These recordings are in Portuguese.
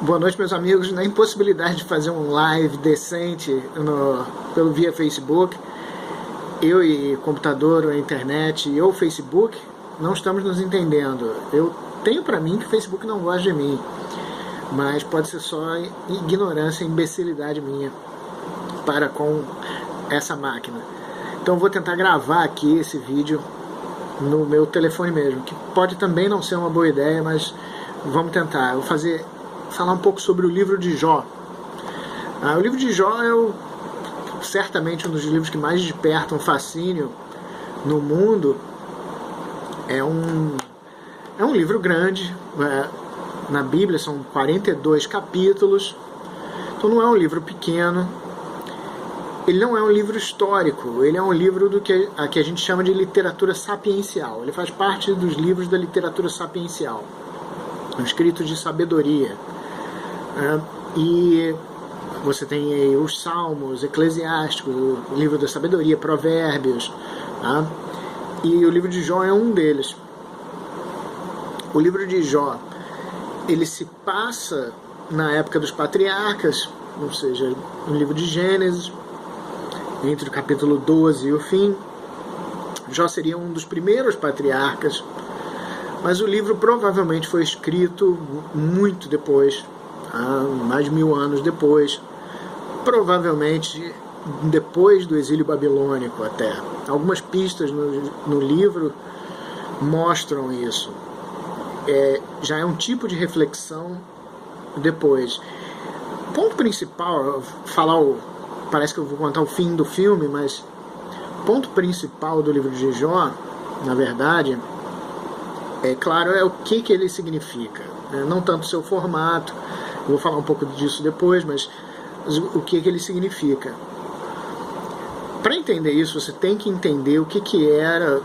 Boa noite, meus amigos. Na impossibilidade de fazer um live decente via Facebook, eu e computador, ou a internet, e o Facebook, não estamos nos entendendo. Eu tenho para mim que o Facebook não gosta de mim, mas pode ser só ignorância e imbecilidade minha para com essa máquina. Então eu vou tentar gravar aqui esse vídeo no meu telefone mesmo, que pode também não ser uma boa ideia, mas vamos tentar. Eu vou falar um pouco sobre o livro de Jó. O livro de Jó é certamente um dos livros que mais despertam fascínio no mundo. É um livro grande, na Bíblia são 42 capítulos, então não é um livro pequeno. Ele não é um livro histórico, ele é um livro do que a gente chama de literatura sapiencial. Ele faz parte dos livros da literatura sapiencial, escritos de sabedoria. E você tem aí os Salmos, Eclesiásticos, o livro da sabedoria, Provérbios, e o livro de Jó é um deles. O livro de Jó, ele se passa na época dos patriarcas, ou seja, no livro de Gênesis, entre o capítulo 12 e o fim. Jó seria um dos primeiros patriarcas, mas o livro provavelmente foi escrito muito depois, mais de 1000 anos depois, provavelmente depois do exílio babilônico até. Algumas pistas no livro mostram isso. Já é um tipo de reflexão depois. O ponto principal, parece que eu vou contar o fim do filme, mas o ponto principal do livro de Jó, na verdade, é o que ele significa. Não tanto o seu formato, eu vou falar um pouco disso depois, mas o que ele significa. Para entender isso, você tem que entender o que era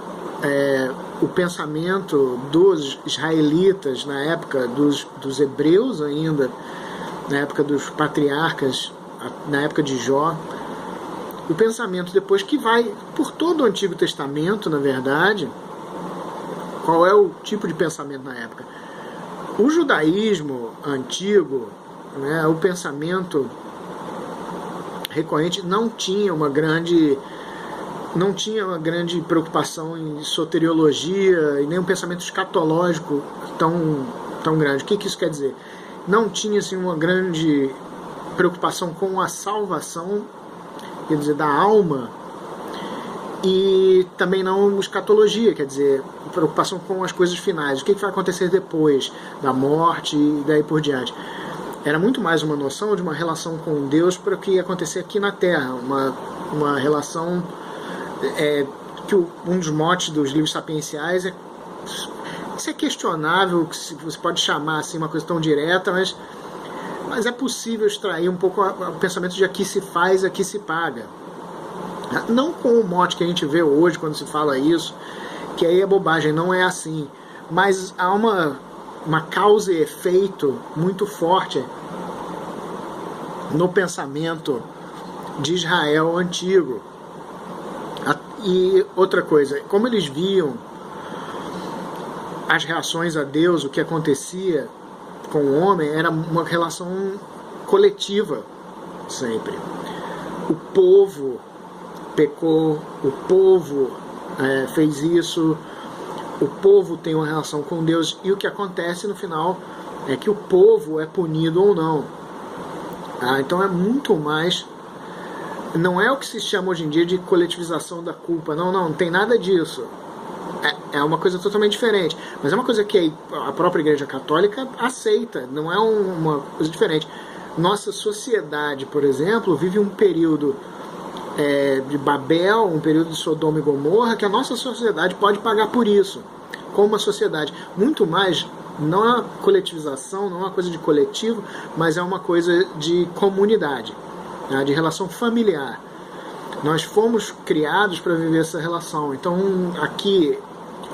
o pensamento dos israelitas na época dos hebreus ainda, na época dos patriarcas, na época de Jó. O pensamento depois que vai por todo o Antigo Testamento, na verdade. Qual é o tipo de pensamento na época? O judaísmo antigo, o pensamento recorrente não tinha uma grande preocupação em soteriologia e nem um pensamento escatológico tão grande. O que isso quer dizer? Não tinha assim, uma grande preocupação com a salvação, quer dizer, da alma, e também não escatologia, quer dizer, preocupação com as coisas finais, o que vai acontecer depois da morte e daí por diante. Era muito mais uma noção de uma relação com Deus para o que ia acontecer aqui na Terra, uma relação que um dos motes dos livros sapienciais isso é questionável, que você pode chamar assim uma coisa tão direta, mas é possível extrair um pouco o pensamento de aqui se faz, aqui se paga. Não com o mote que a gente vê hoje quando se fala isso, que aí é bobagem, não é assim. Mas há uma causa e efeito muito forte no pensamento de Israel antigo. E outra coisa, como eles viam as reações a Deus, o que acontecia com o homem, era uma relação coletiva sempre. O povo pecou, o povo fez isso, o povo tem uma relação com Deus, e o que acontece no final é que o povo é punido ou não. Então é muito mais, não é o que se chama hoje em dia de coletivização da culpa, não tem nada disso. É uma coisa totalmente diferente, mas é uma coisa que a própria Igreja Católica aceita, não é uma coisa diferente. Nossa sociedade, por exemplo, vive um período de Babel, um período de Sodoma e Gomorra, que a nossa sociedade pode pagar por isso, como uma sociedade muito mais, não é uma coletivização, não é uma coisa de coletivo, mas é uma coisa de comunidade, de relação familiar. Nós fomos criados para viver essa relação. Então aqui,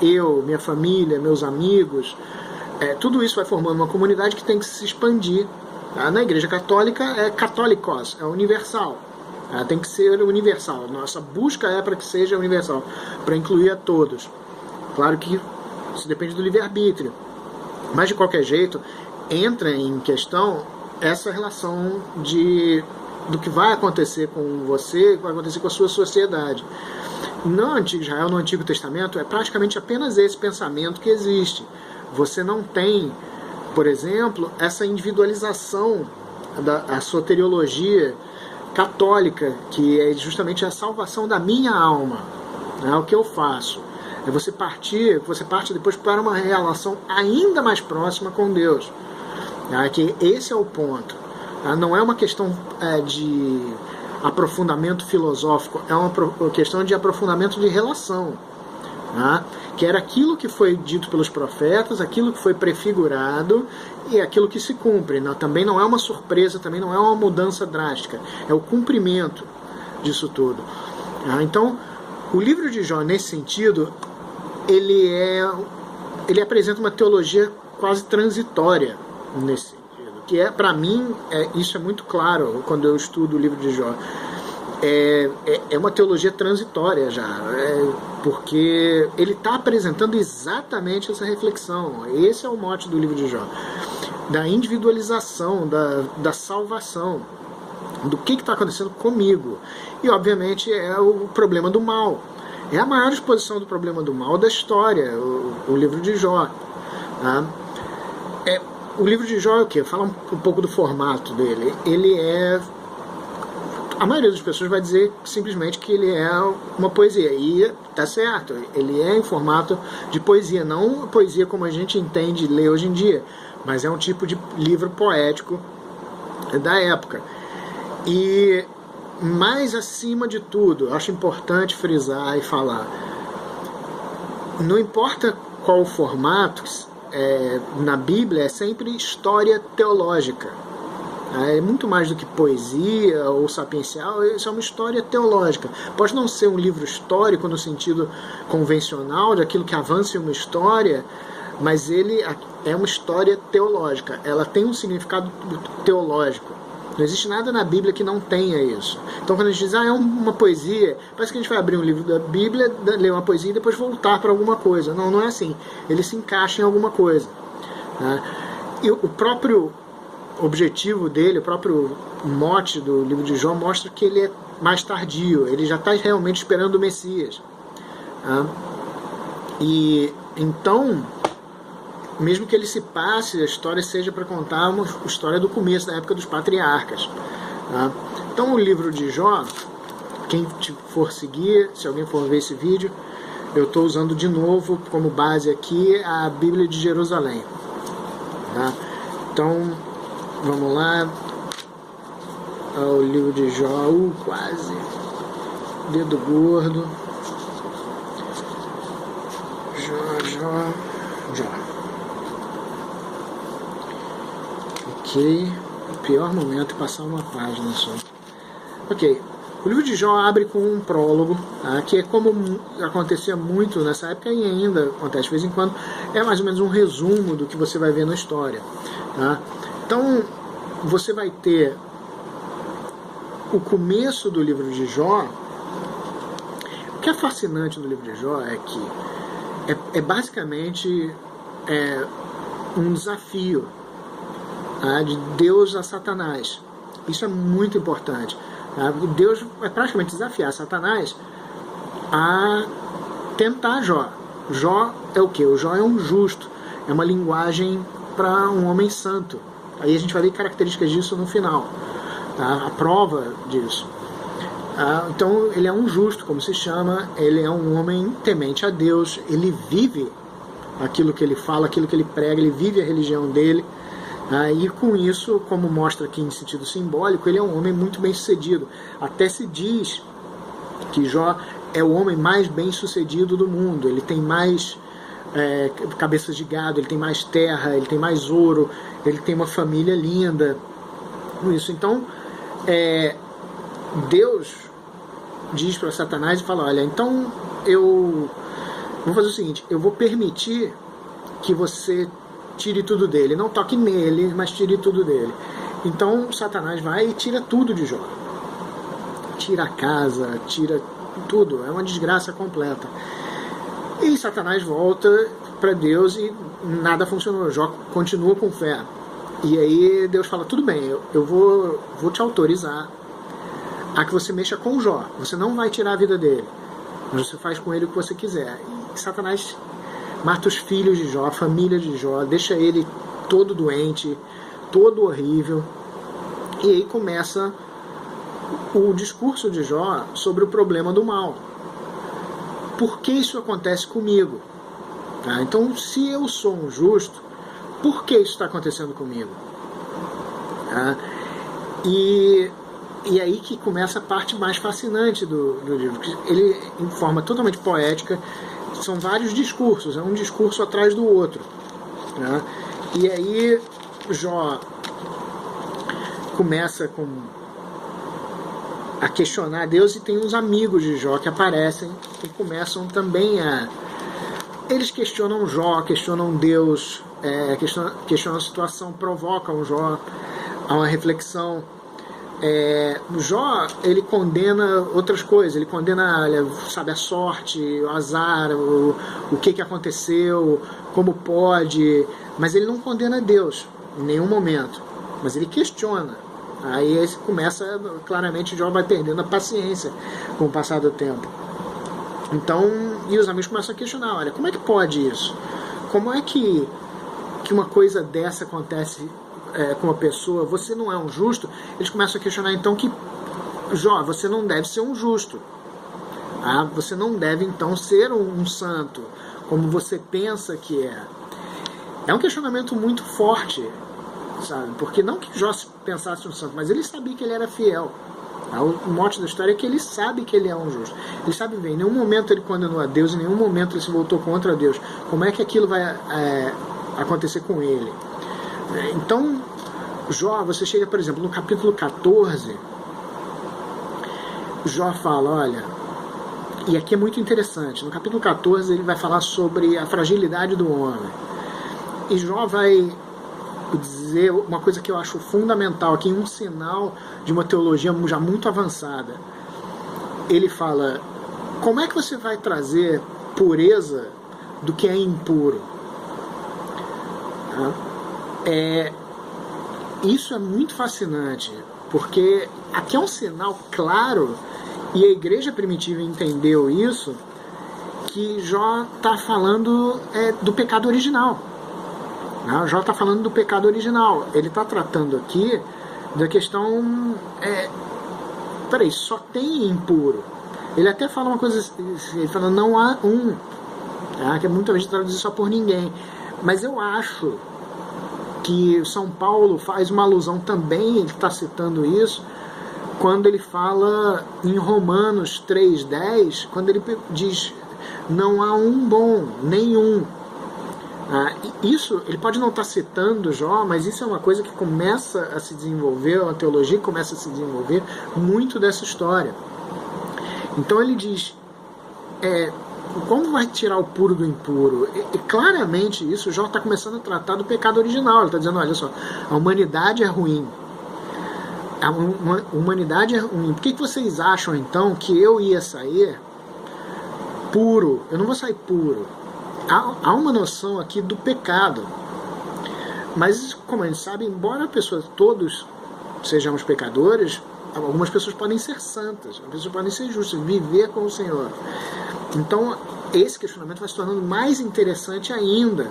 eu, minha família, meus amigos, tudo isso vai formando uma comunidade que tem que se expandir. Na Igreja Católica é católicos, é universal. Tem que ser universal. Nossa busca é para que seja universal, para incluir a todos. Claro que isso depende do livre-arbítrio. Mas de qualquer jeito, entra em questão essa relação do que vai acontecer com você, vai acontecer com a sua sociedade. No Antigo Israel, no Antigo Testamento, é praticamente apenas esse pensamento que existe. Você não tem, por exemplo, essa individualização da soteriologia católica, que é justamente a salvação da minha alma. É o que eu faço. É você parte depois para uma relação ainda mais próxima com Deus. Que esse é o ponto. Não é uma questão de aprofundamento filosófico, é uma questão de aprofundamento de relação. Que era aquilo que foi dito pelos profetas, aquilo que foi prefigurado e aquilo que se cumpre. Também não é uma surpresa, também não é uma mudança drástica, é o cumprimento disso tudo. Então, o livro de Jó, nesse sentido, ele apresenta uma teologia quase transitória nesse sentido, que para mim, isso é muito claro quando eu estudo o livro de Jó. É uma teologia transitória já, porque ele está apresentando exatamente essa reflexão. Esse é o mote do livro de Jó, da individualização, da salvação, do que está acontecendo comigo. E obviamente é o problema do mal. É a maior exposição do problema do mal da história, o livro de Jó. O livro de Jó é o quê? Fala um pouco do formato dele. A maioria das pessoas vai dizer simplesmente que ele é uma poesia, e tá certo, ele é em formato de poesia, não poesia como a gente entende ler hoje em dia, mas é um tipo de livro poético da época. E mais acima de tudo, acho importante frisar e falar, não importa qual o formato, na Bíblia é sempre história teológica. É muito mais do que poesia ou sapiencial, isso é uma história teológica. Pode não ser um livro histórico no sentido convencional, daquilo que avança em uma história, mas ele é uma história teológica. Ela tem um significado teológico. Não existe nada na Bíblia que não tenha isso. Então quando a gente diz, é uma poesia, parece que a gente vai abrir um livro da Bíblia, ler uma poesia e depois voltar para alguma coisa. Não, não é assim. Ele se encaixa em alguma coisa. E o próprio objetivo dele, o próprio mote do livro de Jó mostra que ele é mais tardio, ele já está realmente esperando o Messias. E então, mesmo que ele se passe, a história seja para contar uma história do começo, da época dos patriarcas. Então o livro de Jó, quem for seguir, se alguém for ver esse vídeo, eu estou usando de novo como base aqui a Bíblia de Jerusalém. Então, vamos lá, o livro de Jó, quase, dedo gordo, Jó. Ok, o pior momento é passar uma página só. Ok, o livro de Jó abre com um prólogo, que é como acontecia muito nessa época e ainda acontece de vez em quando, é mais ou menos um resumo do que você vai ver na história. Então, você vai ter o começo do livro de Jó. O que é fascinante no livro de Jó é que é basicamente um desafio de Deus a Satanás. Isso é muito importante. Deus vai praticamente desafiar Satanás a tentar Jó. Jó é o quê? O Jó é um justo. É uma linguagem para um homem santo. Aí a gente vai ver características disso no final, a prova disso. Então ele é um justo, como se chama, ele é um homem temente a Deus, ele vive aquilo que ele fala, aquilo que ele prega, ele vive a religião dele, e com isso, como mostra aqui em sentido simbólico, ele é um homem muito bem sucedido. Até se diz que Jó é o homem mais bem sucedido do mundo, ele tem mais cabeças de gado, ele tem mais terra, ele tem mais ouro, ele tem uma família linda, isso. Então Deus diz para Satanás e fala, olha, então eu vou fazer o seguinte, eu vou permitir que você tire tudo dele, não toque nele, mas tire tudo dele. Então Satanás vai e tira tudo de Jó, tira a casa, tira tudo, é uma desgraça completa. E Satanás volta para Deus e nada funcionou. Jó continua com fé. E aí Deus fala, tudo bem, eu vou te autorizar a que você mexa com Jó. Você não vai tirar a vida dele, mas você faz com ele o que você quiser. E Satanás mata os filhos de Jó, a família de Jó, deixa ele todo doente, todo horrível. E aí começa o discurso de Jó sobre o problema do mal. Por que isso acontece comigo? Tá? Então, se eu sou um justo, por que isso está acontecendo comigo? Tá? E aí que começa a parte mais fascinante do livro. Ele, em forma totalmente poética, são vários discursos, é um discurso atrás do outro. Tá? E aí Jó começa a questionar Deus, e tem uns amigos de Jó que aparecem e começam também a... Eles questionam Jó, questionam Deus, questionam a situação, provocam Jó a uma reflexão. Jó, ele condena outras coisas, ele condena, sabe, a sorte, o azar, o que aconteceu, como pode, mas ele não condena Deus em nenhum momento, mas ele questiona. Aí começa, claramente Jó vai perdendo a paciência com o passar do tempo. Então, e os amigos começam a questionar, olha, como é que pode isso? Como é que uma coisa dessa acontece com uma pessoa? Você não é um justo? Eles começam a questionar então que, Jó, você não deve ser um justo. Você não deve então ser um santo, como você pensa que é. É um questionamento muito forte, sabe? Porque não que Jó pensasse um santo, mas ele sabia que ele era fiel. O mote da história é que ele sabe que ele é um justo. Ele sabe bem, em nenhum momento ele condenou a Deus, em nenhum momento ele se voltou contra Deus. Como é que aquilo vai acontecer com ele? Então, Jó, você chega, por exemplo, no capítulo 14, Jó fala, olha, e aqui é muito interessante, no capítulo 14 ele vai falar sobre a fragilidade do homem. E Jó vai dizer uma coisa que eu acho fundamental aqui, um sinal de uma teologia já muito avançada. Ele fala, como é que você vai trazer pureza do que é impuro? Isso é muito fascinante, porque aqui é um sinal claro, e a igreja primitiva entendeu isso, que Jó está falando do pecado original. Jó está falando do pecado original. Ele está tratando aqui da questão... peraí, só tem impuro. Ele até fala uma coisa, ele fala, não há um, que é muita gente traduzir só por ninguém. Mas eu acho que São Paulo faz uma alusão também, ele está citando isso, quando ele fala em Romanos 3,10, quando ele diz, não há um bom, nenhum. Isso, ele pode não estar citando Jó, mas isso é uma coisa que começa a se desenvolver, uma teologia que começa a se desenvolver muito dessa história. Então ele diz, como vai tirar o puro do impuro? E claramente isso, Jó está começando a tratar do pecado original. Ele está dizendo, olha só, a humanidade é ruim. A humanidade é ruim. Por que vocês acham então que eu ia sair puro? Eu não vou sair puro. Há uma noção aqui do pecado. Mas, como a gente sabe, embora todos sejamos pecadores, algumas pessoas podem ser santas, algumas pessoas podem ser justas, viver com o Senhor. Então, esse questionamento vai se tornando mais interessante ainda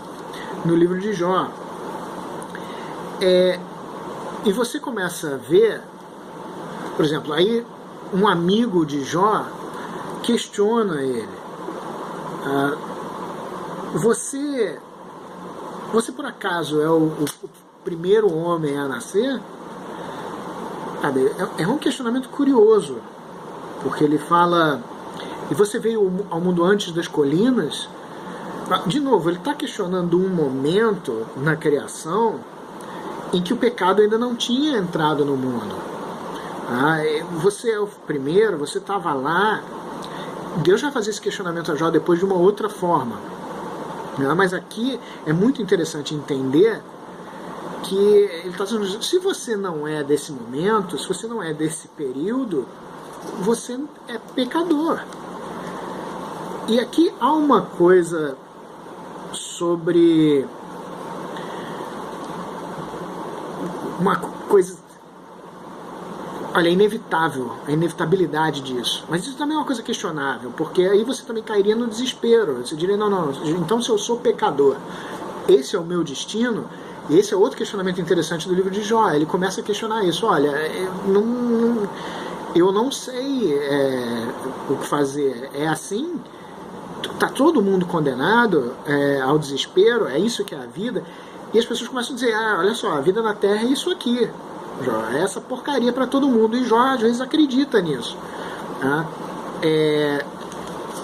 no livro de Jó. E você começa a ver, por exemplo, aí um amigo de Jó questiona ele. Você por acaso é o primeiro homem a nascer? É um questionamento curioso, porque ele fala, e você veio ao mundo antes das colinas? De novo, ele está questionando um momento na criação em que o pecado ainda não tinha entrado no mundo. Você é o primeiro, você estava lá. Deus vai fazer esse questionamento a Jó depois de uma outra forma. Mas aqui é muito interessante entender que ele está dizendo, se você não é desse momento, se você não é desse período, você é pecador. E aqui há uma coisa sobre uma coisa, olha, é inevitável, a inevitabilidade disso. Mas isso também é uma coisa questionável, porque aí você também cairia no desespero. Você diria, não, então se eu sou pecador, esse é o meu destino. E esse é outro questionamento interessante do livro de Jó. Ele começa a questionar isso. Olha, eu não sei o que fazer. É assim? Tá todo mundo condenado ao desespero? É isso que é a vida? E as pessoas começam a dizer, olha só, a vida na Terra é isso aqui, Jó, é essa porcaria para todo mundo. E Jó às vezes acredita nisso. Tá?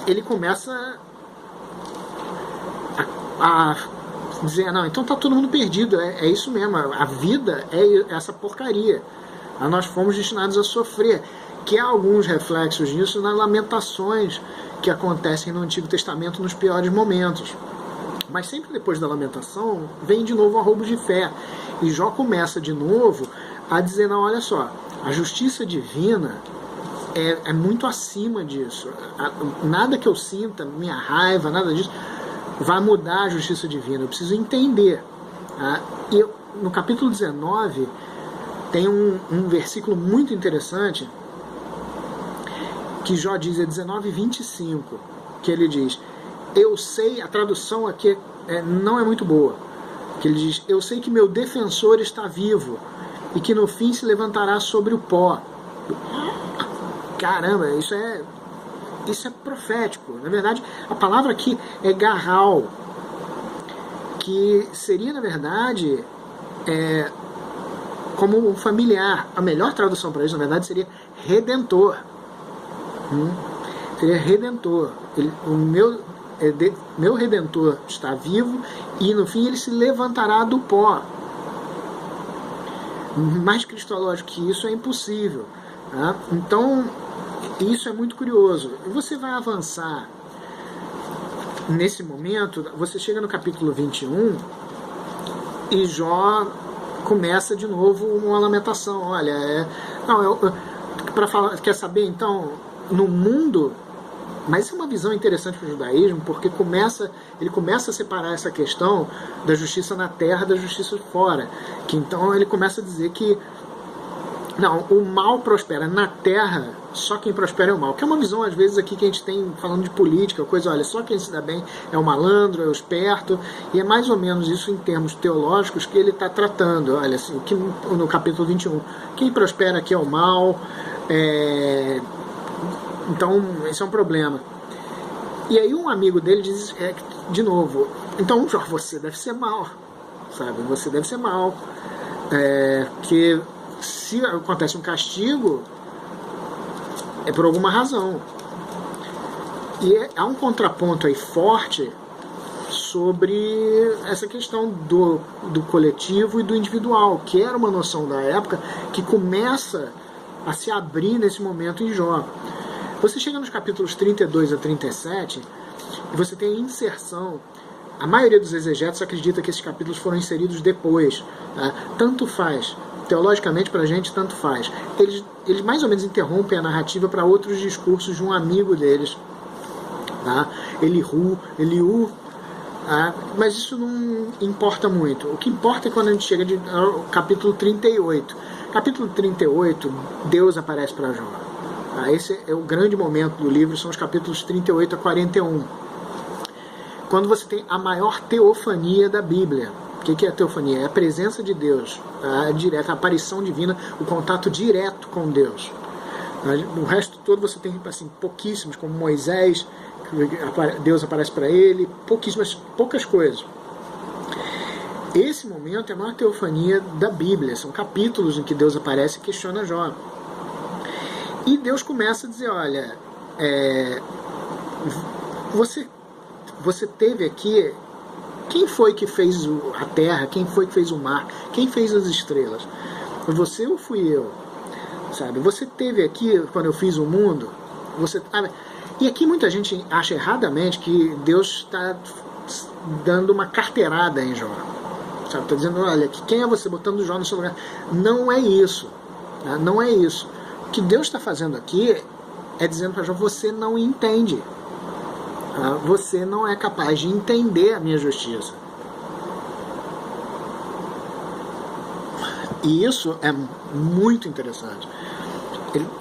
Ele começa a dizer, não, então tá todo mundo perdido, é isso mesmo, a vida é essa porcaria, nós fomos destinados a sofrer, que há alguns reflexos disso nas lamentações que acontecem no Antigo Testamento nos piores momentos, mas sempre depois da lamentação vem de novo o arroubo de fé, e Jó começa de novo a dizer, não, olha só, a justiça divina é muito acima disso, nada que eu sinta, minha raiva, nada disso vai mudar a justiça divina, eu preciso entender. E no capítulo 19 tem um versículo muito interessante que Jó diz, é 19:25, que ele diz, eu sei, a tradução aqui não é muito boa, que ele diz, eu sei que meu defensor está vivo e que no fim se levantará sobre o pó. Caramba, isso é profético. Na verdade, a palavra aqui é garral, que seria, na verdade, como um familiar. A melhor tradução para isso, na verdade, seria redentor. Seria redentor. O meu redentor está vivo e, no fim, ele se levantará do pó. Mais cristológico que isso é impossível. Tá? Então, isso é muito curioso. E você vai avançar nesse momento, você chega no capítulo 21 e Jó começa de novo uma lamentação. Olha, para falar, quer saber então, no mundo, mas isso é uma visão interessante para o judaísmo, porque ele começa a separar essa questão da justiça na terra da justiça fora. Que então ele começa a dizer que não, o mal prospera na terra, só quem prospera é o mal. Que é uma visão, às vezes, aqui que a gente tem falando de política, coisa, olha, só quem se dá bem é o malandro, é o esperto, e é mais ou menos isso em termos teológicos que ele está tratando. Olha, assim, que no capítulo 21, quem prospera aqui é o mal, então, esse é um problema. E aí um amigo dele diz, de novo, então, Jó, você deve ser mal, sabe? Você deve ser mal, que se acontece um castigo, é por alguma razão. E há um contraponto aí forte sobre essa questão do coletivo e do individual, que era uma noção da época que começa a se abrir nesse momento em Jó. Você chega nos capítulos 32 a 37 e você tem a inserção. A maioria dos exegetas acredita que esses capítulos foram inseridos depois. Tá? Tanto faz. Teologicamente, para a gente, tanto faz. Eles mais ou menos interrompem a narrativa para outros discursos de um amigo deles. Tá? Eliú, mas isso não importa muito. O que importa é quando a gente chega ao capítulo 38. Capítulo 38, Deus aparece para Jó. Tá? Esse é o grande momento do livro, são os capítulos 38 a 41. Quando você tem a maior teofania da Bíblia. O que é a teofania? É a presença de Deus, a aparição divina, o contato direto com Deus. O resto todo você tem assim, pouquíssimos, como Moisés, Deus aparece para ele, poucas coisas. Esse momento é a maior teofania da Bíblia, são capítulos em que Deus aparece e questiona Jó. E Deus começa a dizer, olha, você teve aqui, quem foi que fez a terra, quem foi que fez o mar, quem fez as estrelas? Foi você ou fui eu? Sabe? Você teve aqui quando eu fiz o mundo? E aqui muita gente acha erradamente que Deus está dando uma carteirada em Jó. Está dizendo, olha, quem é você botando Jó no seu lugar? Não é isso. Tá? Não é isso. O que Deus está fazendo aqui é dizendo para Jó, você não entende. Tá? Você não é capaz de entender a minha justiça. E isso é muito interessante.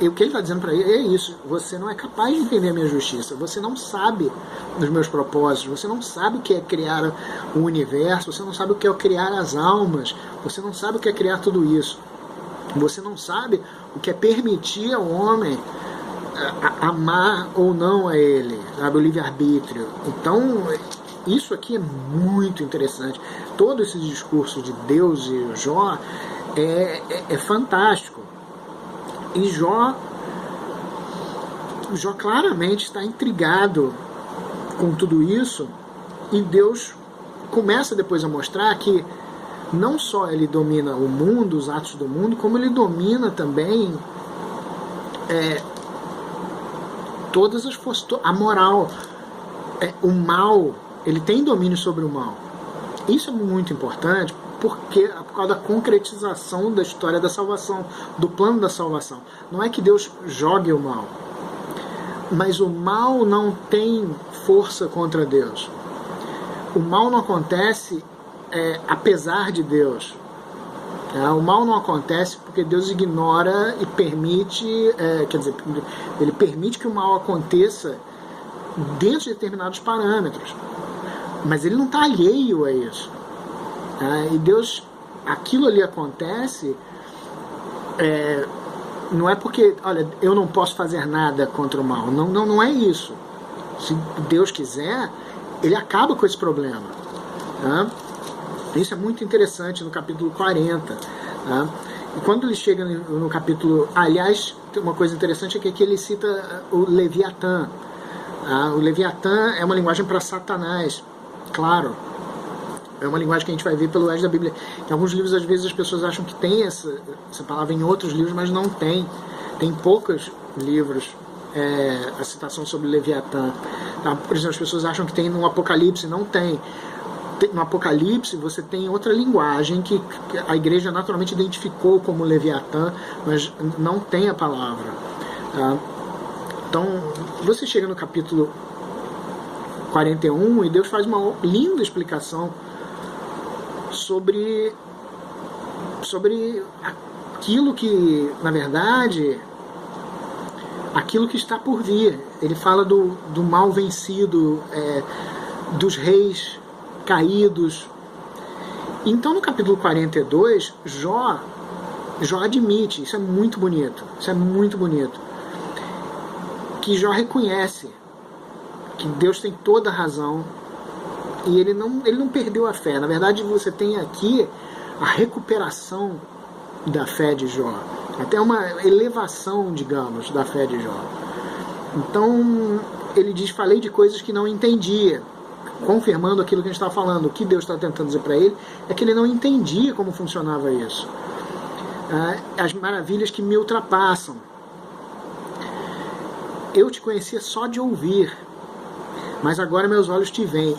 O que ele está dizendo para ele é isso: você não é capaz de entender a minha justiça, você não sabe dos meus propósitos, você não sabe o que é criar o universo, você não sabe o que é criar as almas, você não sabe o que é criar tudo isso, você não sabe o que é permitir ao homem amar ou não a ele, sabe, o livre-arbítrio. Então, isso aqui é muito interessante. Todo esse discurso de Deus e Jó é fantástico. E Jó claramente está intrigado com tudo isso, e Deus começa depois a mostrar que não só ele domina o mundo, os atos do mundo, como ele domina também todas as forças, a moral, o mal, ele tem domínio sobre o mal. Isso é muito importante, porque por causa da concretização da história da salvação, do plano da salvação. Não é que Deus jogue o mal, mas o mal não tem força contra Deus. O mal não acontece apesar de Deus. O mal não acontece porque Deus ignora e permite, quer dizer, ele permite que o mal aconteça dentro de determinados parâmetros, mas ele não está alheio a isso. E Deus, aquilo ali acontece, não é porque, olha, eu não posso fazer nada contra o mal. Não é isso. Se Deus quiser, ele acaba com esse problema. Isso é muito interessante no capítulo 40. E quando ele chega no capítulo... Aliás, uma coisa interessante é que aqui ele cita o Leviatã. O Leviatã é uma linguagem para Satanás, claro. É uma linguagem que a gente vai ver pelo resto da Bíblia. Em alguns livros, às vezes, as pessoas acham que tem essa palavra em outros livros, mas não tem. Tem poucos livros a citação sobre Leviatã. Por exemplo, as pessoas acham que tem no Apocalipse. Não tem. No Apocalipse, você tem outra linguagem que a igreja naturalmente identificou como Leviatã, mas não tem a palavra. Então, você chega no capítulo 41 e Deus faz uma linda explicação sobre aquilo que, na verdade, aquilo que está por vir. Ele fala do mal vencido, dos reis caídos. Então, no capítulo 42, Jó admite, isso é muito bonito, que Jó reconhece que Deus tem toda a razão e ele não perdeu a fé. Na verdade, você tem aqui a recuperação da fé de Jó, até uma elevação, digamos, da fé de Jó. Então, ele diz: falei de coisas que não entendia, confirmando aquilo que a gente está falando. O que Deus está tentando dizer para ele é que ele não entendia como funcionava isso. As maravilhas que me ultrapassam. Eu te conhecia só de ouvir, mas agora meus olhos te veem.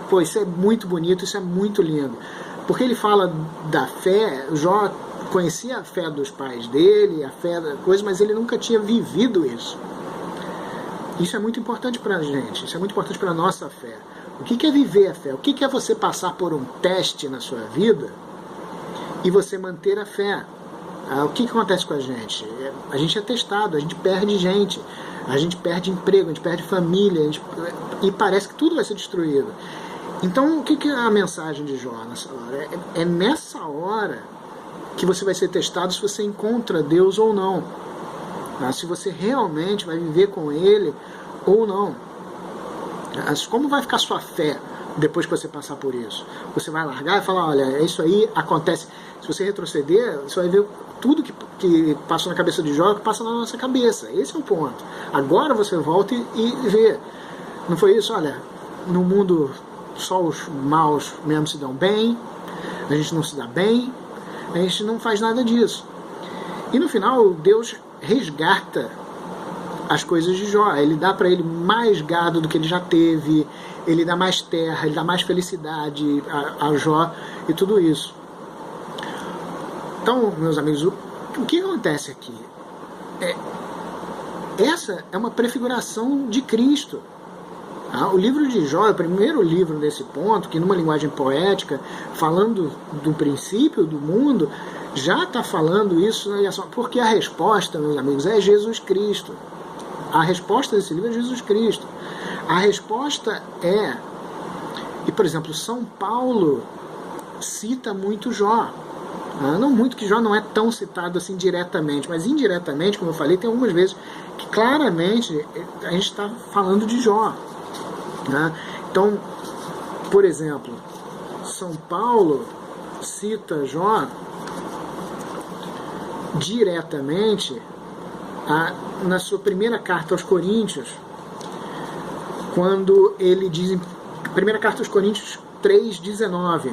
Pô, isso é muito bonito, isso é muito lindo. Porque ele fala da fé. Jó conhecia a fé dos pais dele, a fé da coisa, mas ele nunca tinha vivido isso. Isso é muito importante para a gente, isso é muito importante para a nossa fé. O que é viver a fé? O que é você passar por um teste na sua vida e você manter a fé? O que acontece com a gente? A gente é testado, a gente perde gente, a gente perde emprego, a gente perde família, e parece que tudo vai ser destruído. Então, o que é a mensagem de Jó nessa hora? É nessa hora que você vai ser testado se você encontra Deus ou não. Se você realmente vai viver com Ele ou não. Como vai ficar sua fé depois que você passar por isso? Você vai largar e falar: olha, isso aí acontece. Se você retroceder, você vai ver tudo que passou na cabeça de Jó, que passa na nossa cabeça. Esse é o ponto. Agora você volta e vê. Não foi isso? Olha, no mundo só os maus mesmo se dão bem, a gente não se dá bem, a gente não faz nada disso. E no final, Deus resgata as coisas de Jó. Ele dá para ele mais gado do que ele já teve, ele dá mais terra, ele dá mais felicidade a Jó e tudo isso. Então, meus amigos, o que acontece aqui? Essa é uma prefiguração de Cristo. O livro de Jó é o primeiro livro nesse ponto, que numa linguagem poética, falando do princípio do mundo, já está falando isso, né? Porque a resposta, meus amigos, é Jesus Cristo. A resposta desse livro é Jesus Cristo. A resposta é... E, por exemplo, São Paulo cita muito Jó. Não muito, que Jó não é tão citado assim diretamente, mas indiretamente, como eu falei, tem algumas vezes que claramente a gente está falando de Jó. Então, por exemplo, São Paulo cita Jó diretamente na sua primeira carta aos Coríntios, quando ele diz, primeira carta aos Coríntios 3,19,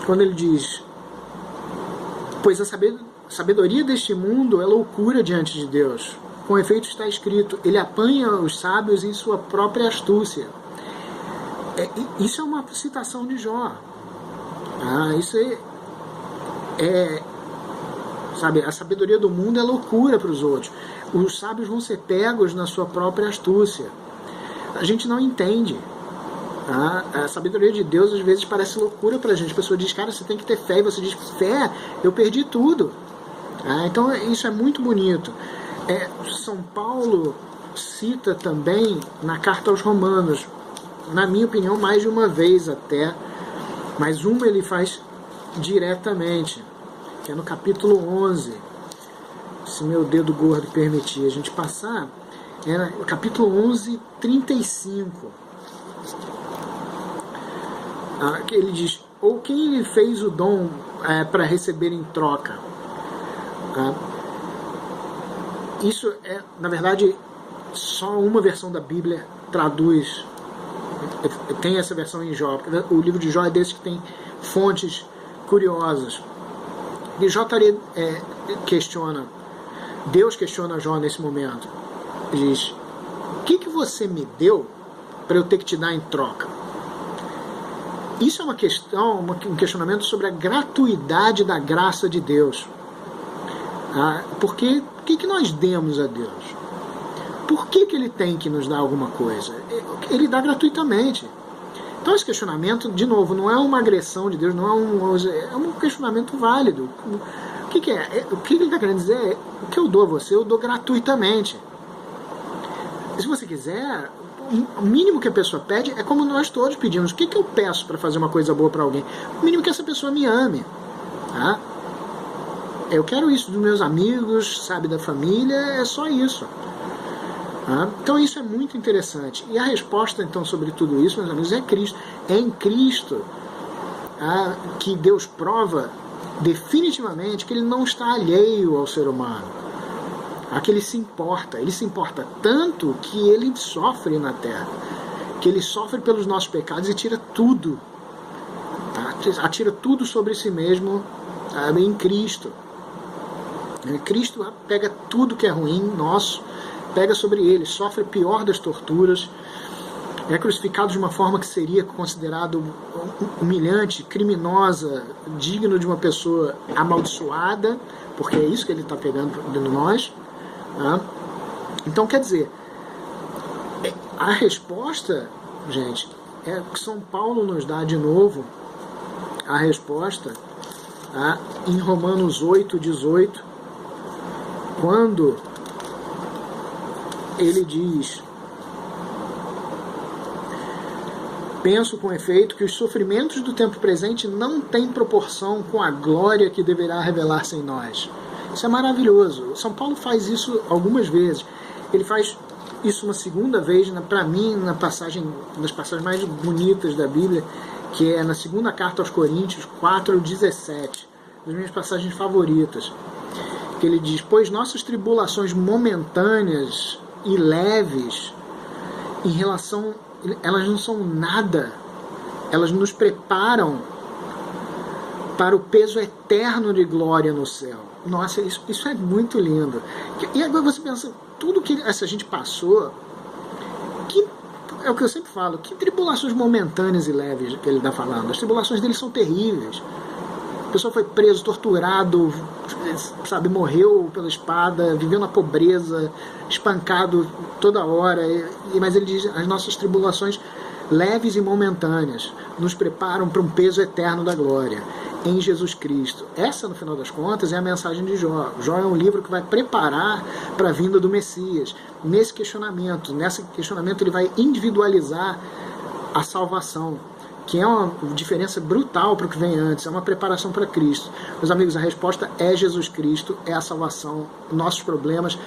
quando ele diz: pois a sabedoria deste mundo é loucura diante de Deus. Com efeito está escrito: ele apanha os sábios em sua própria astúcia. Isso é uma citação de Jó. Isso sabe, a sabedoria do mundo é loucura para os outros. Os sábios vão ser pegos na sua própria astúcia. A gente não entende. A sabedoria de Deus às vezes parece loucura para a gente. A pessoa diz: cara, você tem que ter fé. E você diz: fé? Eu perdi tudo. Então isso é muito bonito. São Paulo cita também na carta aos Romanos, na minha opinião, mais de uma vez até, mas uma ele faz diretamente, que é no capítulo 11. Se meu dedo gordo permitir a gente passar, no capítulo 11, 35. Que ele diz: ou quem lhe fez o dom para receber em troca? Isso é, na verdade, só uma versão da Bíblia traduz. Tem essa versão em Jó. O livro de Jó é desses que tem fontes curiosas. E Jó questiona, Deus questiona Jó nesse momento. Ele diz: o que você me deu para eu ter que te dar em troca? Isso é uma questão, um questionamento sobre a gratuidade da graça de Deus. Porque o que nós demos a Deus? Por que Ele tem que nos dar alguma coisa? Ele dá gratuitamente. Então esse questionamento, de novo, não é uma agressão de Deus, não é um questionamento válido. O que é? O que ele está querendo dizer é: o que eu dou a você, eu dou gratuitamente. E se você quiser, o mínimo que a pessoa pede é como nós todos pedimos. O que eu peço para fazer uma coisa boa para alguém? O mínimo que essa pessoa me ame. Eu quero isso dos meus amigos, sabe, da família, é só isso. Então isso é muito interessante. E a resposta, então, sobre tudo isso, meus amigos, é Cristo. É em Cristo que Deus prova definitivamente que Ele não está alheio ao ser humano. Que Ele se importa. Ele se importa tanto que Ele sofre na terra. Que Ele sofre pelos nossos pecados e tira tudo. Atira tudo sobre si mesmo em Cristo. Cristo pega tudo que é ruim, nosso, pega sobre ele, sofre a pior das torturas, é crucificado de uma forma que seria considerado humilhante, criminosa, digno de uma pessoa amaldiçoada, porque é isso que ele está pegando de nós. Então, quer dizer, a resposta, gente, é que São Paulo nos dá de novo a resposta em Romanos 8, 18, quando ele diz: penso com efeito que os sofrimentos do tempo presente não têm proporção com a glória que deverá revelar-se em nós. Isso é maravilhoso. São Paulo faz isso algumas vezes. Ele faz isso uma segunda vez, para mim, nas passagens mais bonitas da Bíblia, que é na segunda carta aos Coríntios 4:17, das minhas passagens favoritas, que ele diz: pois nossas tribulações momentâneas e leves, elas não são nada, elas nos preparam para o peso eterno de glória no céu. Nossa, isso é muito lindo. E agora você pensa, tudo que essa gente passou, é o que eu sempre falo, que tribulações momentâneas e leves que ele está falando. As tribulações dele são terríveis. A pessoa foi preso, torturado, sabe, morreu pela espada, viveu na pobreza, espancado toda hora. Mas ele diz: as nossas tribulações leves e momentâneas, nos preparam para um peso eterno da glória, em Jesus Cristo. Essa, no final das contas, é a mensagem de Jó. Jó é um livro que vai preparar para a vinda do Messias. Nesse questionamento ele vai individualizar a salvação, que é uma diferença brutal para o que vem antes, é uma preparação para Cristo. Meus amigos, a resposta é Jesus Cristo, é a salvação. Nossos problemas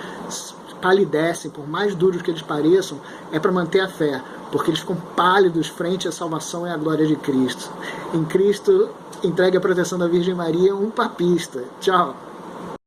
palidecem, por mais duros que eles pareçam, é para manter a fé, porque eles ficam pálidos frente à salvação e à glória de Cristo. Em Cristo, entregue a proteção da Virgem Maria, um papista. Tchau!